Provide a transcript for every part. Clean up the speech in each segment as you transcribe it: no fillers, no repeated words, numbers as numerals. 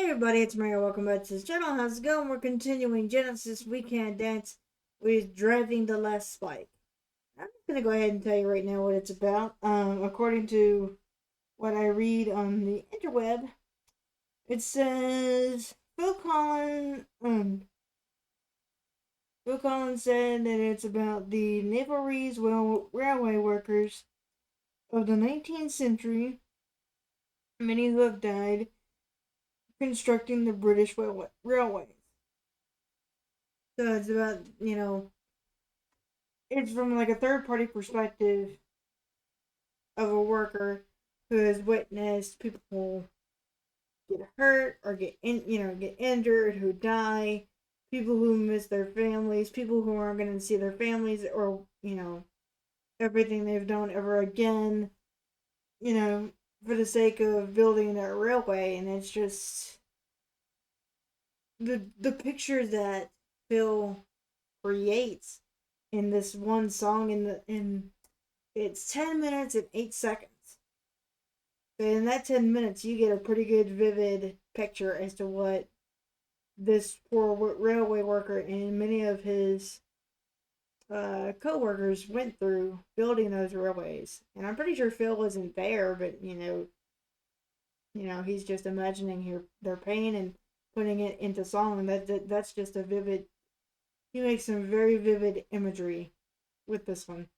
Hey everybody, it's Mario. Welcome back to this channel. How's it going? We're continuing Genesis Weekend Dance with Driving the Last Spike. I'm just gonna go ahead and tell you right now what it's about. According to what I read on the interweb, it says Phil Collins said that it's about the Navalese railway workers of the 19th century, many who have died constructing the British railways. So it's about, it's from like a third party perspective of a worker who has witnessed people get hurt or get injured, who die, people who miss their families, people who aren't going to see their families or, everything they've done ever again, you know, for the sake of building that railway. And it's just the picture that Phil creates in this one song in it's 10 minutes and 8 seconds. But in that 10 minutes, you get a pretty good, vivid picture as to what this poor railway worker and many of his co workers went through building those railways. And I'm pretty sure Phil wasn't there, but he's just imagining their pain and putting it into song. And that's just a vivid. He makes some very vivid imagery with this one.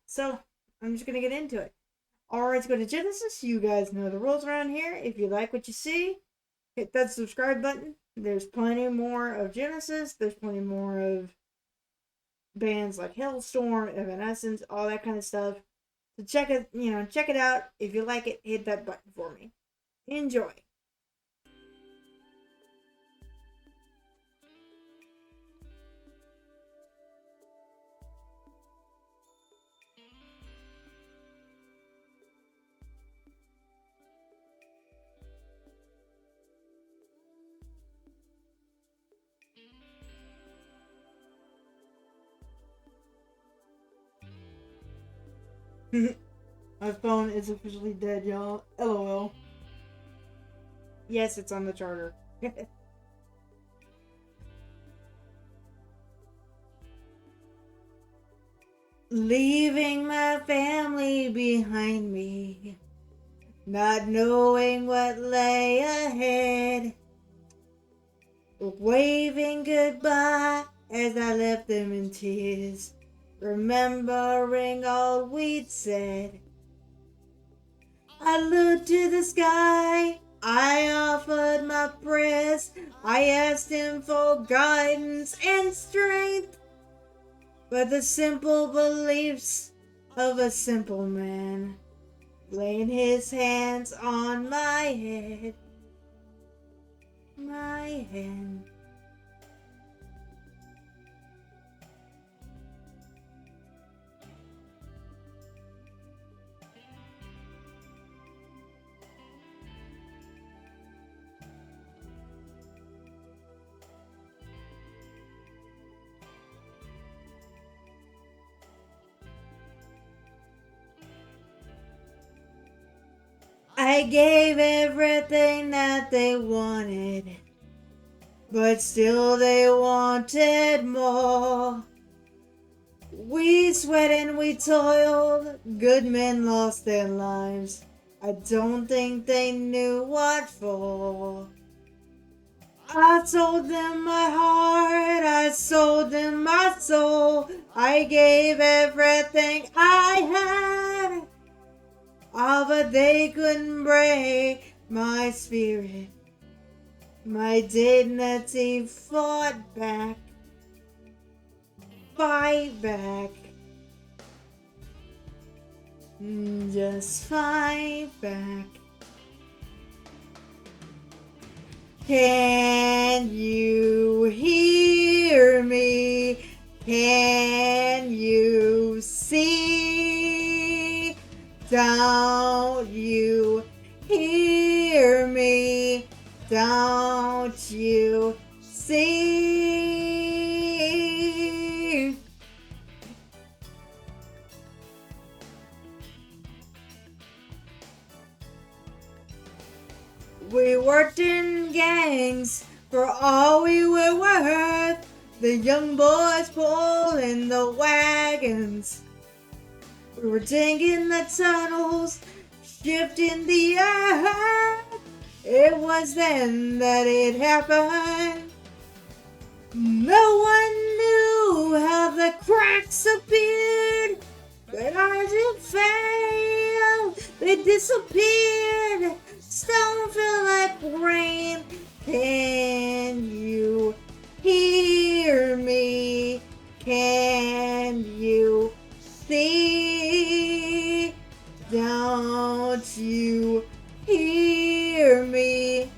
So I'm just gonna get into it. Alright, let's go to Genesis. You guys know the rules around here. If you like what you see, hit that subscribe button. There's plenty more of Genesis. There's plenty more of bands like Hailstorm, Evanescence, all that kind of stuff. So check it out. If you like it, hit that button for me. Enjoy. My phone is officially dead, y'all. LOL. Yes, it's on the charter. Leaving my family behind me, not knowing what lay ahead, waving goodbye as I left them in tears, remembering all we'd said. I looked to the sky, I offered my prayers, I asked him for guidance and strength. But the simple beliefs of a simple man, laying his hands on my head, my hand. I gave everything that they wanted, but still they wanted more. We sweat and we toiled, good men lost their lives. I don't think they knew what for. I sold them my heart, I sold them my soul. I gave everything I had. Oh, but they couldn't break my spirit. My dignity fought back. Fight back. Just fight back. Can you hear me? Can you see? Don't you hear me? Don't you see? We worked in gangs for all we were worth. The young boys pulling the wagons. We were digging the tunnels, shifting the earth. It was then that it happened. No one knew how the cracks appeared, but as it failed, they disappeared. Stone fell like rain. Can you hear me? Can you see? Don't you hear me?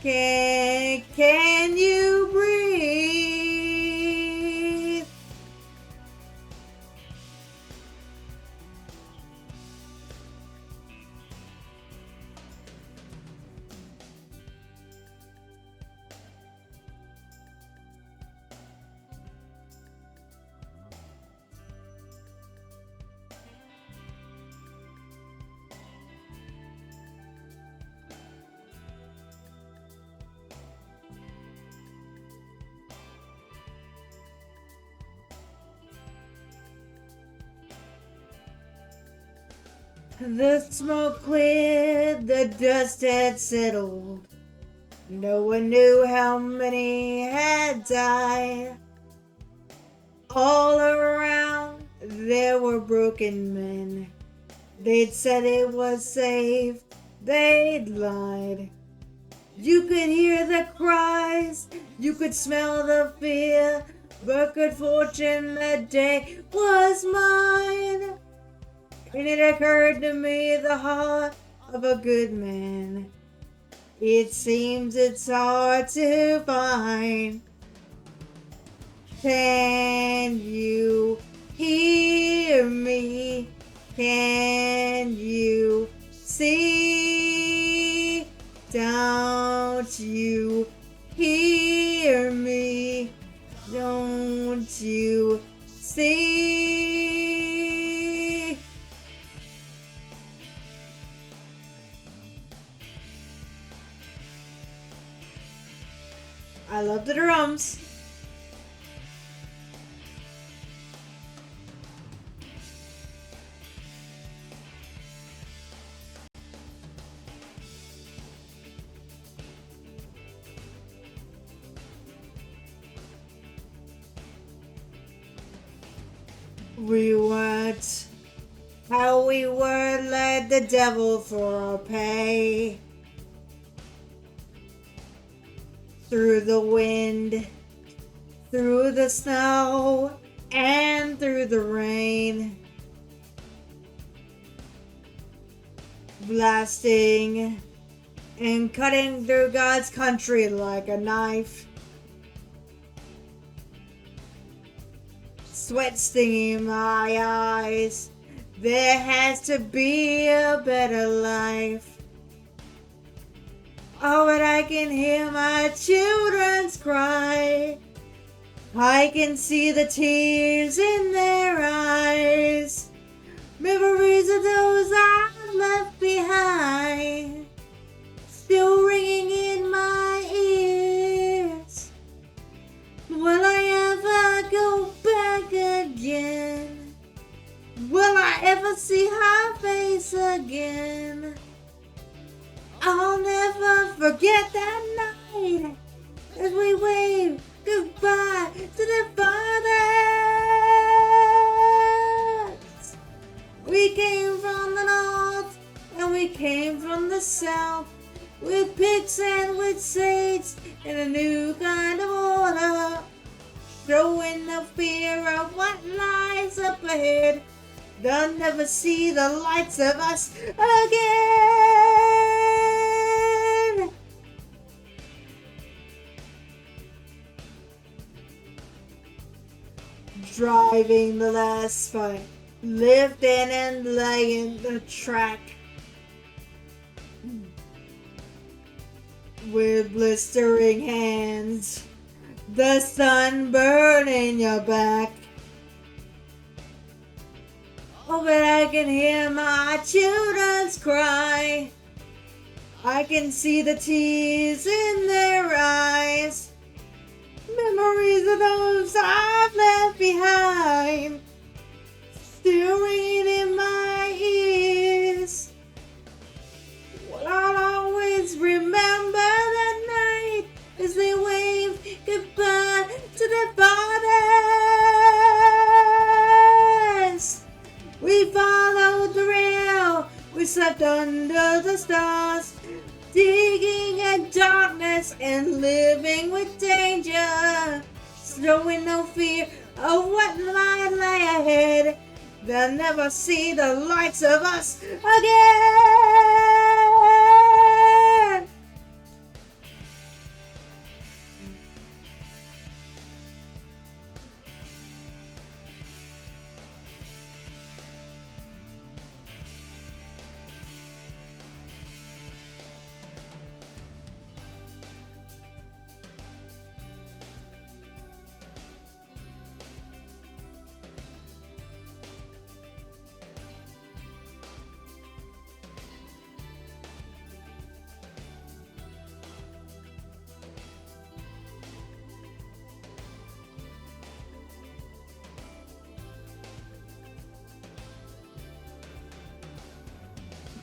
Can you breathe? The smoke cleared, the dust had settled. No one knew how many had died. All around there were broken men. They'd said it was safe, they'd lied. You could hear the cries, you could smell the fear, but good fortune that day was mine. And it occurred to me the heart of a good man. It seems it's hard to find. Can you hear me? Can you see? Don't you hear me? Don't you see? I love the drums. We weren't how we were, led the devil for our pay. Through the wind, through the snow, and through the rain. Blasting and cutting through God's country like a knife. Sweat stinging my eyes. There has to be a better life. Oh, but I can hear my children's cry. I can see the tears in their eyes. Memories of those I've left behind, still ringing in my ears. Will I ever go back again? Will I ever see her face again? I'll never forget that night as we waved goodbye to the fathers. We came from the north and we came from the south, with picks and with sage and a new kind of order, showing the fear of what lies up ahead. They'll never see the lights of us again. Driving the last fight, lifting and laying the track, with blistering hands, the sun burning your back. Oh, but I can hear my children's cry. I can see the tears in their eyes. Memories of those I've left behind. Still ringing in my ears. Well, I'll always remember that night as they waved goodbye to their fathers. We followed the rail, we slept under the stars, digging in darkness and living with danger, showing no fear of what might lay ahead. They'll never see the likes of us again.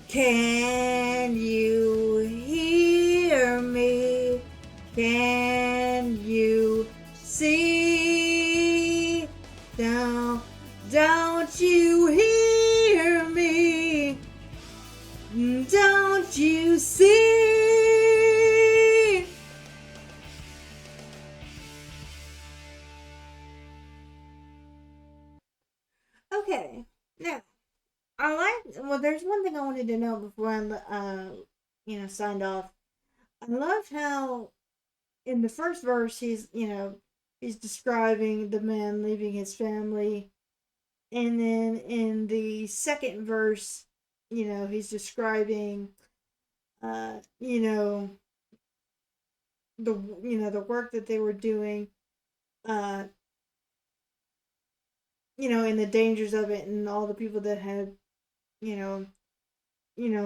Can you hear me? Can you see? Don't you hear me? Don't you see? Okay, now there's one thing I wanted to know before signed off. I loved how in the first verse he's describing the man leaving his family, and then in the second verse, he's describing uh you know the work that they were doing, uh and the dangers of it, and all the people that had you know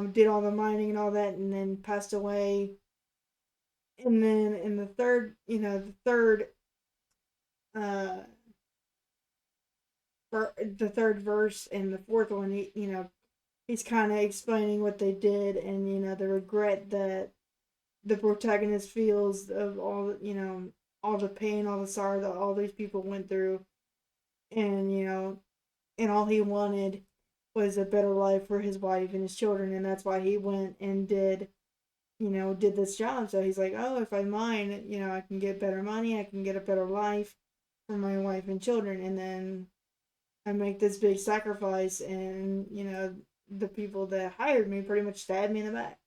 did all the mining and all that, and then passed away. And then in uh the third verse and the fourth one, he's kind of explaining what they did, and the regret that the protagonist feels of all the pain, all the sorrow that all these people went through, and and all he wanted was a better life for his wife and his children, and that's why he went and did this job. So he's like, oh, if I mine, I can get better money, I can get a better life for my wife and children, and then I make this big sacrifice, and the people that hired me pretty much stabbed me in the back.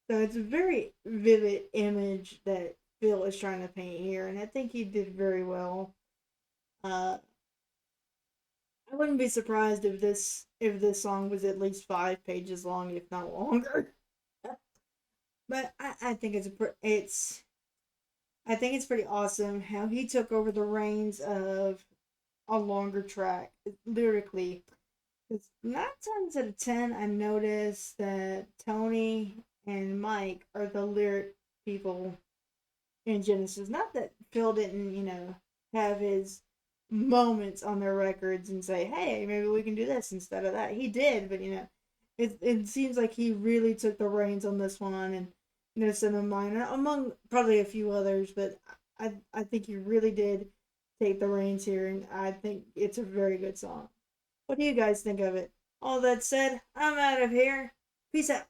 So it's a very vivid image that Phil is trying to paint here, and I think he did very well. Uh, I wouldn't be surprised if this song was at least 5 pages long, if not longer. But I think I think it's pretty awesome how he took over the reins of a longer track lyrically. It's 9 times out of 10, I noticed that Tony and Mike are the lyric people in Genesis. Not that Phil didn't, have his moments on their records and say, hey, maybe we can do this instead of that. He did, but it seems like he really took the reins on this one, and some of mine, among probably a few others, but I think he really did take the reins here, and I think it's a very good song. What do you guys think of it? All that said, I'm out of here. Peace out.